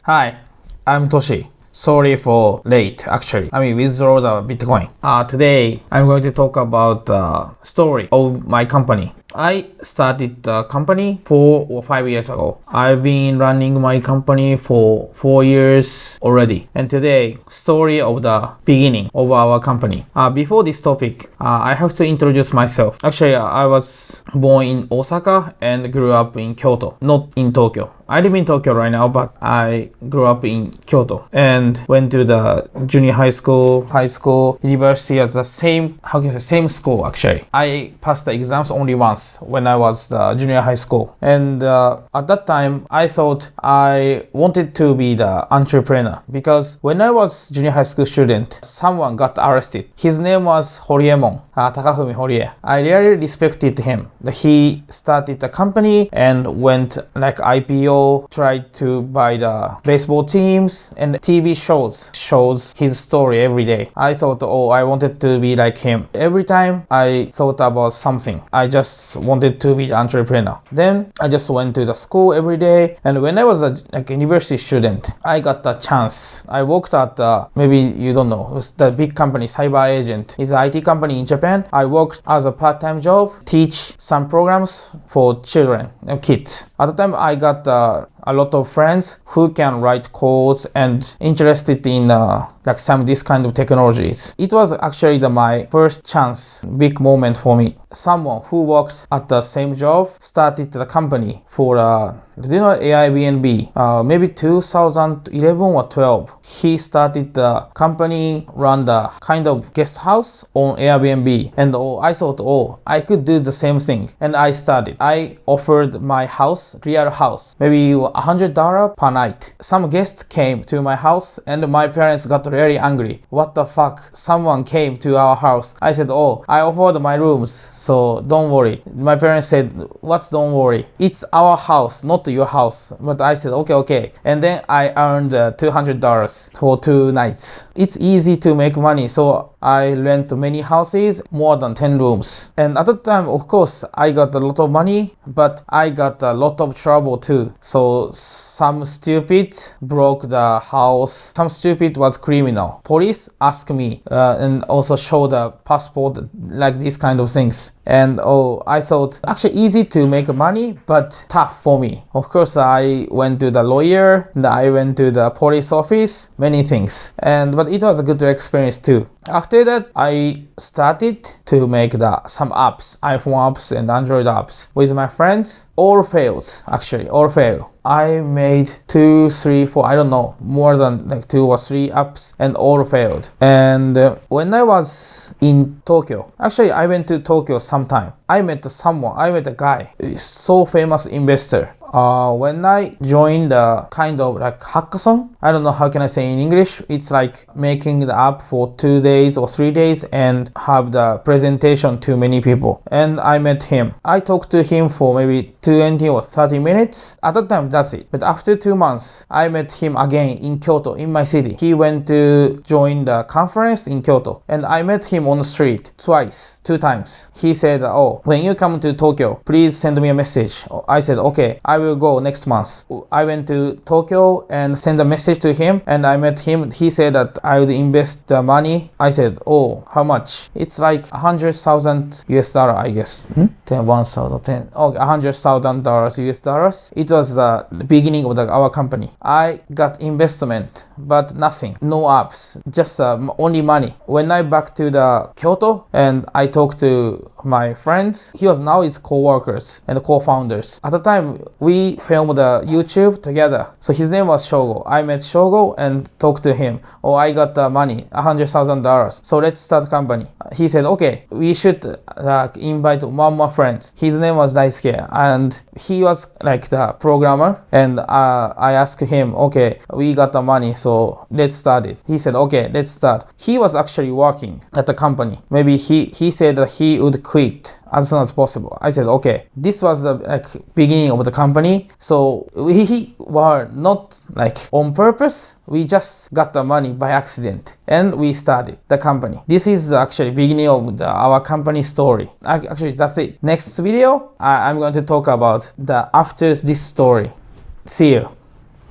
Hi, I'm Toshi. Sorry for late, actually. Withdraw the Bitcoin. Today, I'm going to talk about the story of my company. I started the company 4 or 5 years ago. I've been running my company for 4 years already. And today, story of the beginning of our company. Before this topic, I have to introduce myself. Actually, I was born in Osaka and grew up in Kyoto, not in Tokyo. I live in Tokyo right now, but I grew up in Kyoto and went to the junior high school, university at the same school actually. I passed the exams only once when I was the junior high school. And at that time, I thought I wanted to be the entrepreneur because when I was junior high school student, someone got arrested. His name was Horry Mo, Takafumi Horry. I really respected him. He started the company and went like IPO, tried to buy the baseball teams, and TV shows his story every day. I thought, I wanted to be like him. Every time I thought about something, I just wanted to be an entrepreneur. Then I just went to the school every day, and when I was a university student, I got the chance. I worked at maybe you don't know, it was the big company Cyber Agent. It's an IT company in Japan. I worked as a part-time job, teach some programs for children and kids. At the time, I got a lot of friends who can write codes and interested in some this kind of technologies. It was actually my first chance, big moment for me. Someone who worked at the same job started the company for Airbnb, maybe 2011 or 12. He started the company, run the kind of guest house on Airbnb, and I thought, I could do the same thing, and I started. I offered my house, real house, maybe $100 per night. Some guests came to my house, and my parents got really angry. What the fuck? Someone came to our house. I said, I offered my rooms, so don't worry. My parents said, what's don't worry? It's our house, not your house. But I said, okay. And then I earned $200 for 2 nights. It's easy to make money, so I rent many houses, more than 10 rooms. And at the time, of course, I got a lot of money, but I got a lot of trouble too. So some stupid broke the house. Some stupid was criminal. Police asked me and also show the passport, like these kind of things. And I thought actually easy to make money, but tough for me. Of course, I went to the lawyer, and I went to the police office, many things. But it was a good experience too. After that, I started to make some apps, iPhone apps and Android apps with my friends. All fails, actually, all fail. I made 2, 3, 4, I don't know, more than 2 or 3 apps, and all failed. And when I was in Tokyo, actually I went to Tokyo sometime. I met a guy, so famous investor. When I joined the kind of like hackathon, I don't know how can I say in English, it's like making the app for 2 days or 3 days and have the presentation to many people. And I met him. I talked to him for maybe 20 or 30 minutes. At that time, that's it. But after 2 months, I met him again in Kyoto, in my city. He went to join the conference in Kyoto. And I met him on the street twice, 2 times. He said, when you come to Tokyo, please send me a message. I said, okay, I will go next month. I went to Tokyo and sent a message to him, and I met him. He said that I would invest the money. I said, how much? It's like $100,000 US, I guess. 1,010. $100,000 US. It was the beginning of our company. I got investment, but nothing, no apps, just only money. When I back to the Kyoto and I talked to my friends, he was now his co-workers and co-founders. At the time, we filmed the YouTube together. So his name was Shogo. I met Shogo and talked to him. I got the money, $100,000. So let's start a company. He said, okay, we should invite one more friend. His name was Daisuke, and he was like the programmer. And I asked him, okay, we got the money, so let's start it. He said, okay, let's start. He was actually working at the company. Maybe he said that he would quit as soon as possible. I said, okay, this was the beginning of the company. So we were not on purpose. We just got the money by accident and we started the company. This is actually beginning of our company story. Actually, that's it. Next video, I'm going to talk about the after this story. See you.